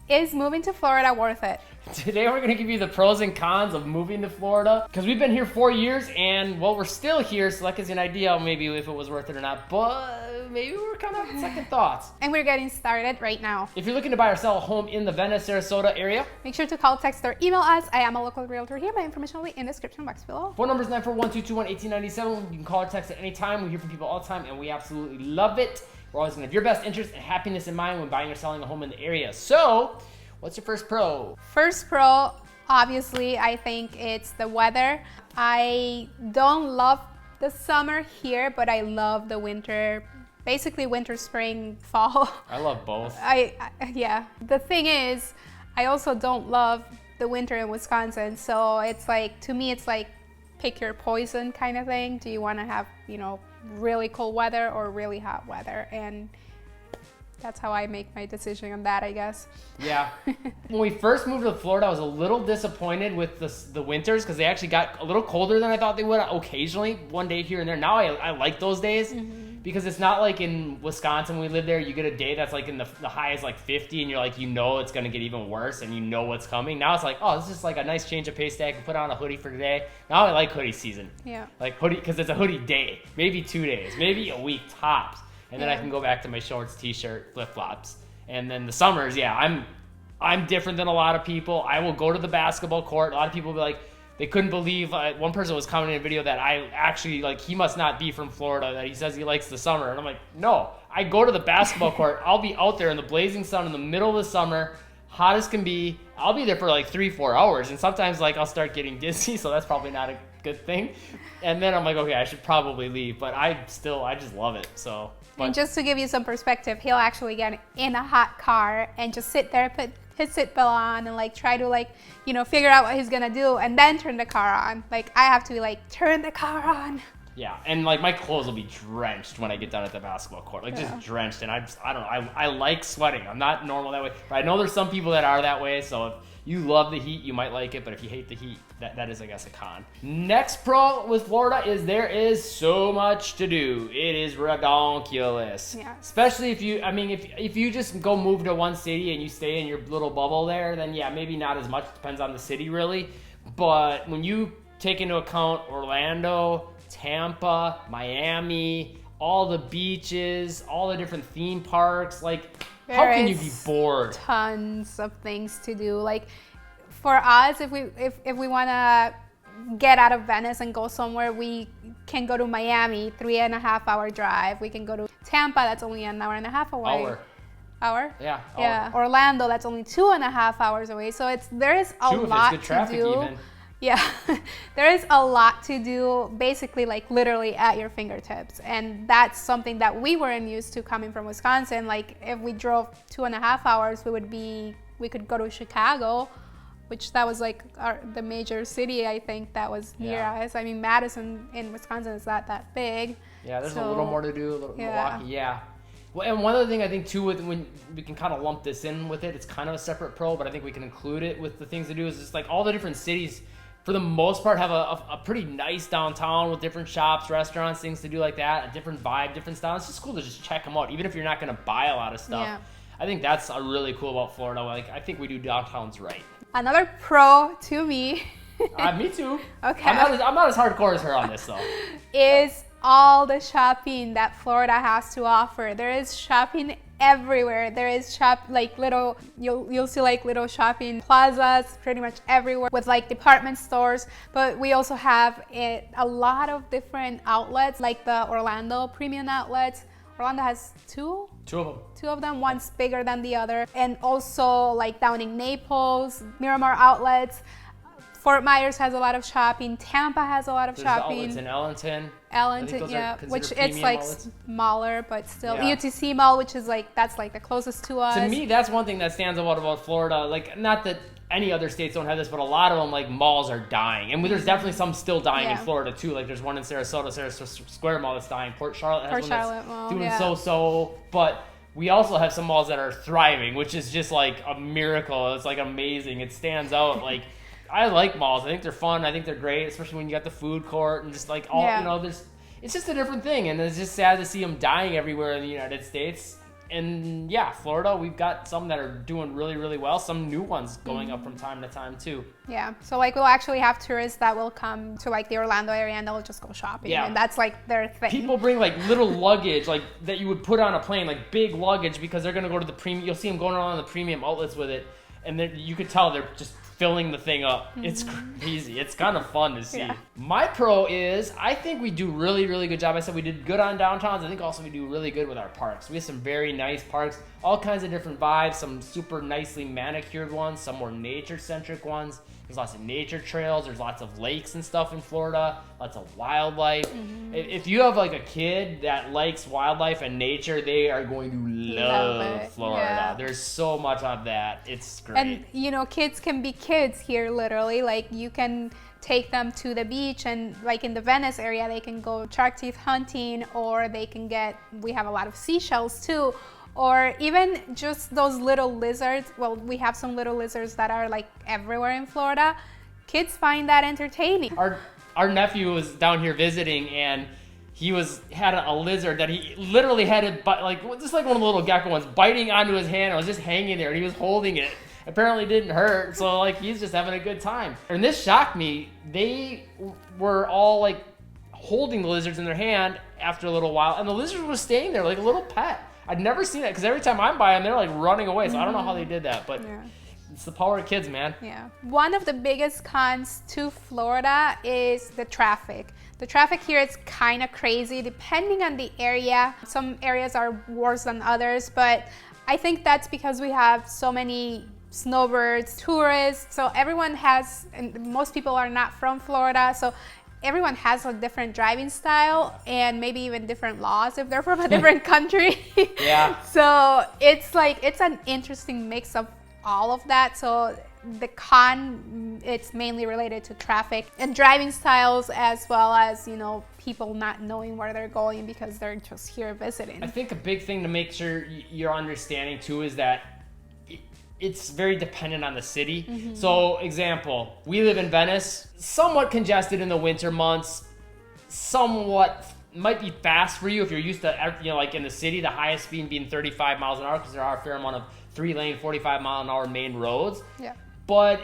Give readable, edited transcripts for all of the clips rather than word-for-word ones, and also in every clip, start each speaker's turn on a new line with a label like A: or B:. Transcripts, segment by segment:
A: Is moving to Florida worth it?
B: Today we're going to give you the pros and cons of moving to Florida, because we've been here 4 years and, well, we're still here, so that gives you an idea of maybe if it was worth it or not, but maybe we're kind of having second thoughts.
A: And we're getting started right now.
B: If you're looking to buy or sell a home in the Venice, Sarasota area,
A: make sure to call, text, or email us. I am a local realtor here. My information will be in the description box below.
B: Phone number is 941-221-1897. You can call or text at any time. We hear from people all the time, and we absolutely love it. We're always going to have your best interest and happiness in mind when buying or selling a home in the area. So, what's your first pro?
A: First pro, obviously, I think it's the weather. I don't love the summer here, but I love the winter. Basically winter, spring, fall.
B: I love both.
A: Yeah. The thing is, I also don't love the winter in Wisconsin. So it's like, to me, it's like pick your poison kind of thing. Do you want to have, really cold weather or really hot weather? And that's how I make my decision on that, I guess.
B: Yeah. When we first moved to Florida, I was a little disappointed with the winters because they actually got a little colder than I thought they would occasionally, one day here and there. Now I like those days because it's not like in Wisconsin when we lived there, you get a day that's like in the high is like 50 and you're like, it's going to get even worse and you know what's coming. Now it's like, oh, this is like a nice change of pace day. I can put on a hoodie for today. Now I like hoodie season.
A: Yeah.
B: Like hoodie, because it's a hoodie day, maybe 2 days, maybe a week tops. And then I can go back to my shorts, t-shirt, flip-flops. And then the summers, yeah, I'm different than a lot of people. I will go to the basketball court. A lot of people will be like, they couldn't believe, one person was commenting in a video that I actually, he must not be from Florida, that he says he likes the summer. And I'm like, no, I go to the basketball court. I'll be out there in the blazing sun in the middle of the summer, hot as can be. I'll be there for 3-4 hours. And sometimes I'll start getting dizzy, so that's probably not a good thing. And then I'm like, okay, I should probably leave. But I just love it, so.
A: And just to give you some perspective, he'll actually get in a hot car and just sit there, put his seatbelt on and try to figure out what he's gonna do and then turn the car on. I have to turn the car on.
B: Yeah, and my clothes will be drenched when I get done at the basketball court, just drenched. And I don't know, I like sweating. I'm not normal that way, but I know there's some people that are that way. So if you love the heat, you might like it, but if you hate the heat, that is, I guess, a con. Next pro with Florida is there is so much to do. It is redonkulous.
A: Yeah.
B: Especially if you just go move to one city and you stay in your little bubble there, then yeah, maybe not as much. Depends on the city, really. But when you take into account Orlando, Tampa, Miami, all the beaches, all the different theme parks, how can you be bored?
A: Tons of things to do. For us, if we want to get out of Venice and go somewhere, we can go to Miami, 3.5-hour drive. We can go to Tampa, that's only an hour and a half away. Hour?
B: Yeah.
A: Yeah. Orlando, that's only 2.5 hours away. So there is a lot
B: good traffic
A: to do.
B: Even.
A: Yeah, there is a lot to do, basically literally at your fingertips. And that's something that we weren't used to coming from Wisconsin. If we drove 2.5 hours, we could go to Chicago, which that was the major city, I think, that was near us. I mean, Madison in Wisconsin is not that big.
B: Yeah, there's a little more to do, Milwaukee, yeah. Well, and one other thing I think too, when we can kind of lump this in with it, it's kind of a separate pro, but I think we can include it with the things to do, is just all the different cities, for the most part, have a pretty nice downtown with different shops, restaurants, things to do like that, a different vibe, different style. It's just cool to just check them out, even if you're not going to buy a lot of stuff.
A: Yeah.
B: I think that's really cool about Florida. I think we do downtowns right.
A: Another pro to me.
B: Me too.
A: Okay.
B: I'm not as hardcore as her on this though.
A: Is all the shopping that Florida has to offer. There is shopping everywhere. There is you'll see little shopping plazas pretty much everywhere with department stores. But we also have a lot of different outlets, like the Orlando premium outlets. Orlando has two
B: of them.
A: Two of them, one's bigger than the other. And also down in Naples, Miramar outlets. Fort Myers has a lot of shopping. Tampa has a lot of shopping.
B: There's outlets in Ellington.
A: Ellington, yeah, which it's
B: outlets.
A: smaller, but still.
B: Yeah.
A: UTC Mall, which is that's the closest to us.
B: To me, that's one thing that stands out about Florida. Not that any other states don't have this, but a lot of them, malls are dying. And there's definitely some still dying in Florida, too. There's one in Sarasota Square Mall that's dying. Port Charlotte has one that's doing so-so. But we also have some malls that are thriving, which is just, a miracle. It's, amazing. It stands out, I like malls. I think they're fun. I think they're great, especially when you got the food court and just it's just a different thing. And it's just sad to see them dying everywhere in the United States. And yeah, Florida, we've got some that are doing really, really well. Some new ones going up from time to time too.
A: Yeah. So like we'll actually have tourists that will come to like the Orlando area and they'll just go shopping.
B: Yeah.
A: And that's like their thing.
B: People bring like little luggage, like that you would put on a plane, like big luggage, because they're gonna go to the premium. You'll see them going around the premium outlets with it, and you could tell they're just filling the thing up. It's crazy. It's kind of fun to see.
A: Yeah.
B: My pro is I think we do really, really good job. I said we did good on downtowns. I think also we do really good with our parks. We have some very nice parks, all kinds of different vibes, some super nicely manicured ones, some more nature-centric ones. There's lots of nature trails. There's lots of lakes and stuff in Florida, lots of wildlife. If you have like a kid that likes wildlife and nature, they are going to love Florida.
A: Yeah.
B: There's so much of that. It's great.
A: And you know, kids can be kids here literally. Like you can take them to the beach, and like in the Venice area they can go shark teeth hunting, or they can we have a lot of seashells too, or even just those little lizards. Well, we have some little lizards that are like everywhere in Florida. Kids find that entertaining.
B: Our nephew was down here visiting, and he had a lizard that he literally had it like just like one of the little gecko ones biting onto his hand. It was just hanging there, and he was holding it. Apparently it didn't hurt, so like he's just having a good time. And this shocked me. They were all like holding the lizards in their hand after a little while, and the lizard was staying there like a little pet. I'd never seen that, because every time I'm by them, they're like running away. So I don't know how they did that, but it's the power of kids, man.
A: Yeah. One of the biggest cons to Florida is the traffic. The traffic here is kind of crazy depending on the area. Some areas are worse than others, but I think that's because we have so many snowbirds, tourists. So everyone has, and most people are not from Florida, so everyone has a different driving style and maybe even different laws if they're from a different country.
B: Yeah.
A: So it's like, it's an interesting mix of all of that. So the con, it's mainly related to traffic and driving styles, as well as, you know, people not knowing where they're going because they're just here visiting.
B: I think a big thing to make sure you're understanding too is that it's very dependent on the city. So example, we live in Venice, somewhat congested in the winter months, somewhat might be fast for you if you're used to, you know, like in the city, the highest speed being 35 miles an hour, because there are a fair amount of 3-lane, 45-mile-an-hour main roads.
A: Yeah.
B: But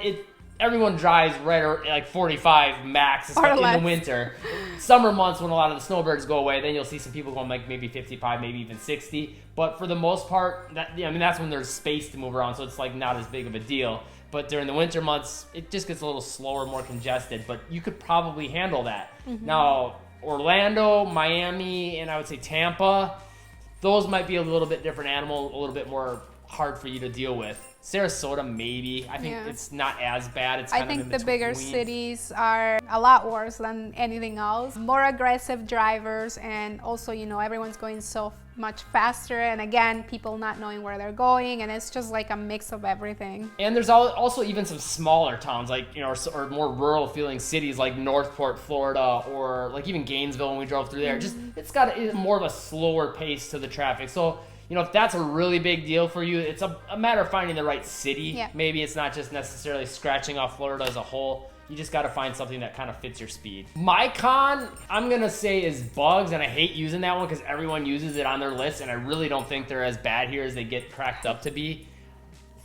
B: everyone drives right at like 45 max, especially in the winter. Summer months, when a lot of the snowbirds go away, then you'll see some people going like maybe 55, maybe even 60. But for the most part, that's when there's space to move around, so it's like not as big of a deal. But during the winter months, it just gets a little slower, more congested. But you could probably handle that. Now, Orlando, Miami, and I would say Tampa, those might be a little bit different animal, a little bit more hard for you to deal with. Sarasota, maybe. I think it's not as bad. It's kind
A: I think
B: of in
A: the bigger cities are a lot worse than anything else. More aggressive drivers, and also, you know, everyone's going so much faster, and again, people not knowing where they're going, and it's just like a mix of everything.
B: And there's also even some smaller towns, like, you know, or more rural feeling cities like Northport, Florida, or like even Gainesville when we drove through there. Just it's got more of a slower pace to the traffic. So, you know, if that's a really big deal for you, it's a matter of finding the right city.
A: Yeah.
B: Maybe it's not just necessarily scratching off Florida as a whole. You just got to find something that kind of fits your speed. My con, I'm going to say, is bugs, and I hate using that one because everyone uses it on their list, and I really don't think they're as bad here as they get cracked up to be.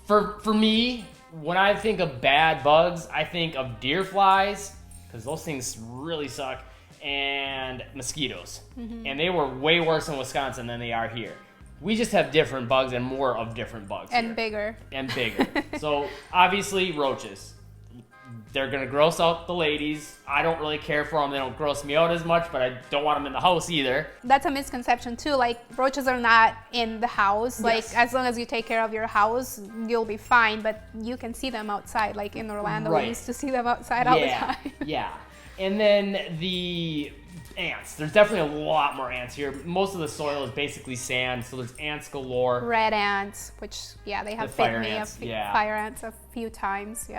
B: For me, when I think of bad bugs, I think of deer flies, because those things really suck, and mosquitoes. And they were way worse in Wisconsin than they are here. We just have different bugs and more of different bugs
A: And
B: here.
A: bigger.
B: And bigger. So obviously roaches. They're going to gross out the ladies. I don't really care for them. They don't gross me out as much, but I don't want them in the house either.
A: That's a misconception too. Like, roaches are not in the house. Like, as long as you take care of your house, you'll be fine. But you can see them outside. Like in Orlando, we used to see them outside all the time.
B: Yeah. And then the ants. There's definitely a lot more ants here. Most of the soil is basically sand, so there's ants galore.
A: Red ants, which, they have bit me fire ants a few times,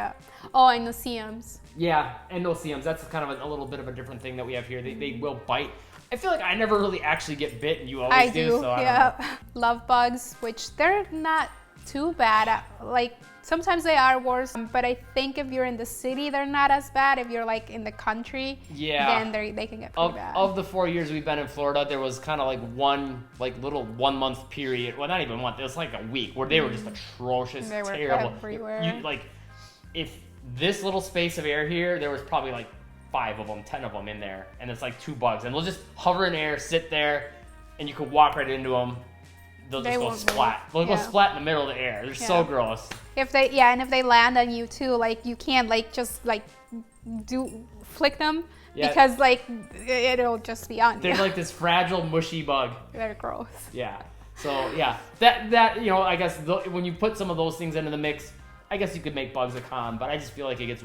A: Oh, and no-see-ums.
B: Yeah, and no-see-ums. That's kind of a little bit of a different thing that we have here. They will bite. I feel like I never really actually get bit, and you always
A: do.
B: So I don't know.
A: Love bugs, which they're not too bad. Like, Sometimes they are worse, but I think if you're in the city, they're not as bad. If you're like in the country, then they can get pretty bad.
B: Of the 4 years we've been in Florida, there was kind of like one little 1 month period. Well, not even 1 month. It was like a week where they were just atrocious,
A: they were
B: terrible.
A: everywhere.
B: If this little space of air here, there was probably like 5 of them, 10 of them in there, and it's like 2 bugs, and they'll just hover in air, sit there, and you could walk right into them. They'll just go splat. They'll go splat in the middle of the air. They're so gross.
A: And if they land on you too, like you can't like just like flick them because like it'll just be on you.
B: They're like this fragile, mushy bug.
A: They're gross.
B: Yeah. So yeah, that I guess when you put some of those things into the mix, I guess you could make bugs a con, but I just feel like it gets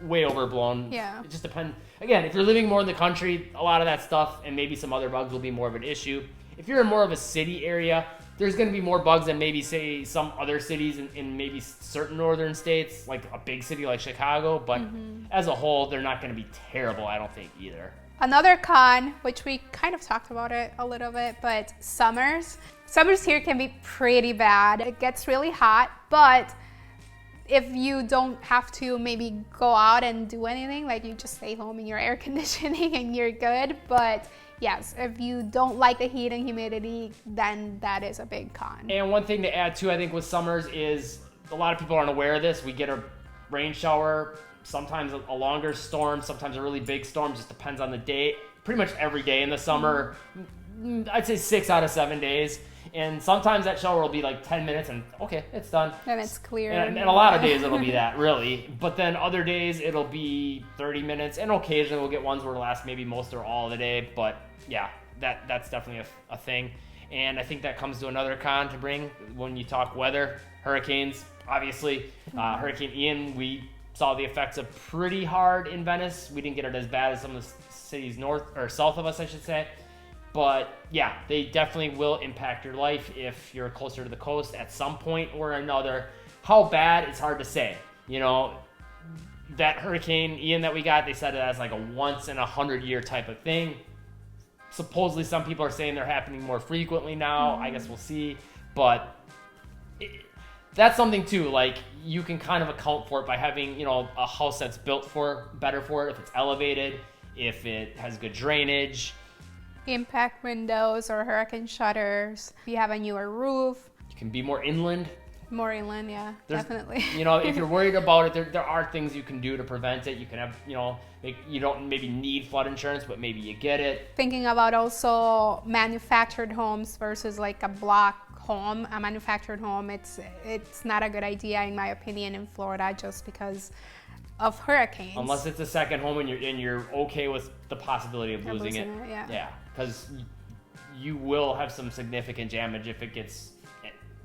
B: way overblown.
A: Yeah.
B: It just depends. Again, if you're living more in the country, a lot of that stuff and maybe some other bugs will be more of an issue. If you're in more of a city area, there's going to be more bugs than maybe, say, some other cities in maybe certain northern states, like a big city like Chicago. But as a whole, they're not going to be terrible, I don't think, either.
A: Another con, which we kind of talked about it a little bit, but summers here can be pretty bad. It gets really hot, but if you don't have to maybe go out and do anything, like you just stay home in your air conditioning and you're good. But yes, if you don't like the heat and humidity, then that is a big con. And
B: one thing to add too, I think with summers is a lot of people aren't aware of this. We get a rain shower, sometimes a longer storm, sometimes a really big storm, just depends on the day. Pretty much every day in the summer, I'd say 6 out of 7 days. And sometimes that shower will be like 10 minutes and okay, it's done.
A: And it's clear.
B: And a lot of days it'll be that, really. But then other days it'll be 30 minutes. And occasionally we'll get ones where it'll last maybe most or all of the day. But yeah, that's definitely a thing. And I think that comes to another con to bring when you talk weather. Hurricanes, obviously. Hurricane Ian, we saw the effects of pretty hard in Venice. We didn't get it as bad as some of the cities north or south of us, I should say. But yeah, they definitely will impact your life if you're closer to the coast at some point or another. How bad, it's hard to say. You know, that Hurricane Ian that we got, they said it as like a once in 100-year type of thing. Supposedly some people are saying they're happening more frequently now. I guess we'll see. But that's something too, like you can kind of account for it by having, a house that's built better for it, if it's elevated, if it has good drainage.
A: Impact windows or hurricane shutters. If you have a newer roof.
B: You can be more inland.
A: More inland, yeah, definitely.
B: If you're worried about it, there are things you can do to prevent it. You can have, you don't maybe need flood insurance, but maybe you get it.
A: Thinking about also manufactured homes versus like a block home. A manufactured home, it's not a good idea in my opinion in Florida just because of hurricanes.
B: Unless it's a second home and you're okay with the possibility of losing it. Yeah. Because you will have some significant damage if it gets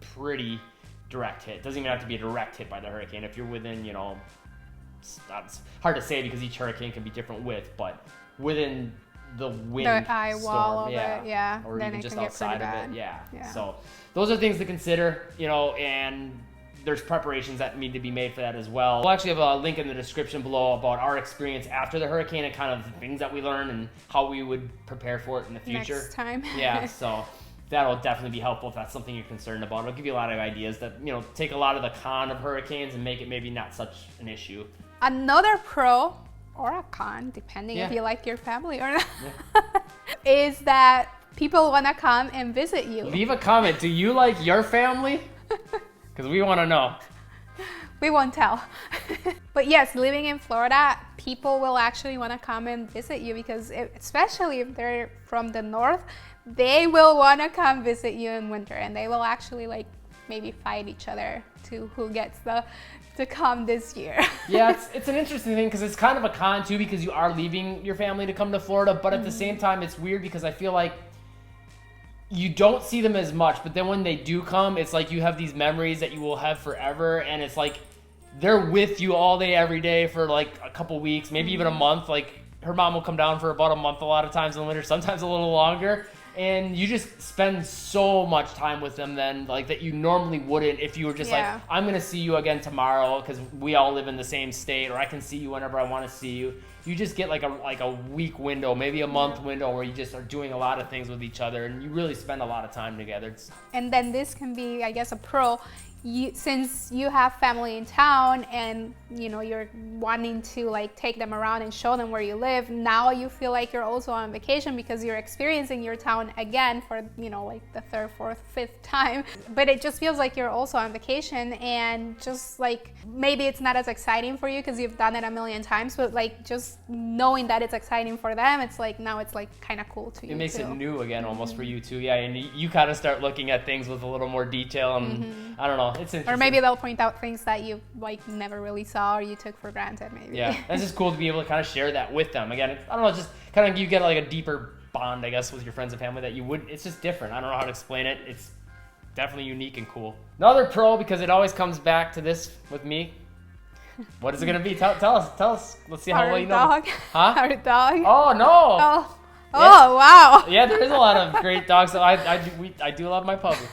B: pretty direct hit. It doesn't even have to be a direct hit by the hurricane. If you're within, it's hard to say because each hurricane can be different width, but within the wind
A: the eye wall of
B: storm,
A: it,
B: or
A: then
B: even
A: it
B: just
A: can
B: outside
A: get
B: of
A: pretty
B: it,
A: bad.
B: So those are things to consider, and there's preparations that need to be made for that as well. We'll actually have a link in the description below about our experience after the hurricane and kind of the things that we learned and how we would prepare for it in the future.
A: Next time.
B: Yeah, so that'll definitely be helpful if that's something you're concerned about. It'll give you a lot of ideas that, take a lot of the con of hurricanes and make it maybe not such an issue.
A: Another pro or a con, depending if you like your family or not, is that people want to come and visit you.
B: Leave a comment. Do you like your family? Because we want to know.
A: We won't tell. But yes, living in Florida, people will actually want to come and visit you because especially if they're from the north, they will want to come visit you in winter and they will actually like maybe fight each other to who gets to come this year.
B: Yeah, it's an interesting thing because it's kind of a con too because you are leaving your family to come to Florida, but at the same time it's weird because I feel like you don't see them as much, but then when they do come, it's like you have these memories that you will have forever, and it's like they're with you all day, every day for like a couple weeks, maybe even a month. Like her mom will come down for about a month a lot of times in the winter, sometimes a little longer, and you just spend so much time with them then, like that you normally wouldn't if you were just like, I'm gonna see you again tomorrow because we all live in the same state, or I can see you whenever I want to see you. You just get like a week window, maybe a month window where you just are doing a lot of things with each other and you really spend a lot of time together.
A: And then this can be, I guess, a pro. since you have family in town and you're wanting to like take them around and show them where you live, now you feel like you're also on vacation because you're experiencing your town again for like the third, fourth, fifth time. But it just feels like you're also on vacation, and just like maybe it's not as exciting for you because you've done it a million times, but like just knowing that it's exciting for them, it's like now it's like kind of cool to you.
B: It makes
A: too.
B: it new again almost for you too. Yeah, and you kind of start looking at things with a little more detail, and I don't know, it's interesting.
A: Or maybe they'll point out things that you like never really saw or you took for granted maybe.
B: Yeah, that's just cool to be able to kind of share that with them. Again, I don't know, just kind of you get like a deeper bond, I guess, with your friends and family that you wouldn't. It's just different. I don't know how to explain it. It's definitely unique and cool. Another pro, because it always comes back to this with me. What is it gonna be? Tell us. Let's see how well you know.
A: Dog.
B: Huh?
A: Our dog.
B: Oh no.
A: Oh wow.
B: Yeah, there is a lot of great dogs. So I do love my puppy.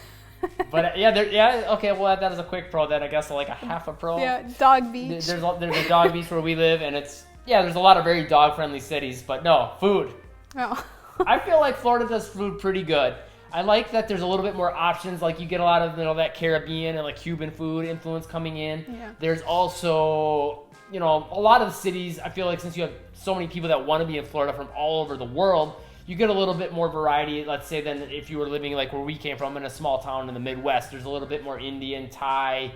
B: But okay. Well, that is a quick pro. Then I guess like a half a pro.
A: Yeah, dog beach.
B: There's a dog beach where we live, and there's a lot of very dog friendly cities. But no food.
A: Oh.
B: I feel like Florida does food pretty good. I like that there's a little bit more options. Like you get a lot of that Caribbean and like Cuban food influence coming in.
A: Yeah.
B: There's also a lot of the cities. I feel like since you have so many people that want to be in Florida from all over the world, you get a little bit more variety, let's say, than if you were living like where we came from in a small town in the Midwest. There's a little bit more Indian, Thai,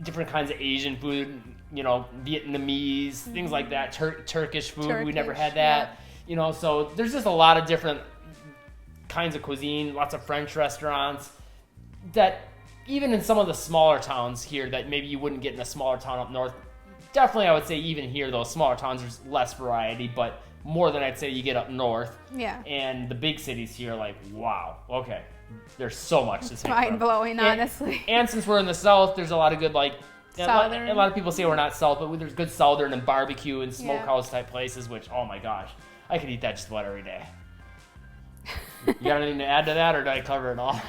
B: different kinds of Asian food, Vietnamese, things like that, Turkish food. We never had that, so there's just a lot of different kinds of cuisine, lots of French restaurants that even in some of the smaller towns here that maybe you wouldn't get in a smaller town up north. Definitely, I would say even here, those smaller towns, there's less variety, but more than I'd say you get up north.
A: Yeah. And
B: the big cities here, like, wow, okay, there's so much to say.
A: Mind-blowing, honestly.
B: And since we're in the South, there's a lot of good, like,
A: Southern.
B: a lot of people say we're not South, but there's good Southern and barbecue and smokehouse type places, which, oh my gosh, I could eat that just about every day. You got anything to add to that, or did I cover it all?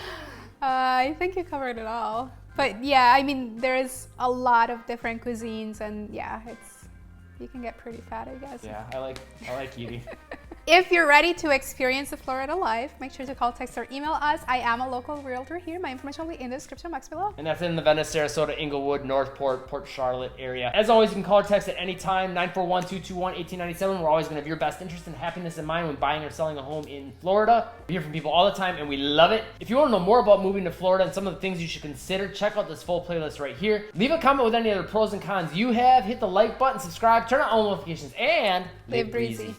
A: I think you covered it all. But yeah, I mean, there is a lot of different cuisines, and yeah, you can get pretty fat, I guess.
B: Yeah, I like eating.
A: If you're ready to experience the Florida life, make sure to call, text, or email us. I am a local realtor here. My information will be in the description box below.
B: And that's in the Venice, Sarasota, Inglewood, Northport, Port Charlotte area. As always, you can call or text at any time, 941-221-1897. We're always going to have your best interest and happiness in mind when buying or selling a home in Florida. We hear from people all the time, and we love it. If you want to know more about moving to Florida and some of the things you should consider, check out this full playlist right here. Leave a comment with any other pros and cons you have. Hit the like button, subscribe, turn on all notifications, and
A: live breezy.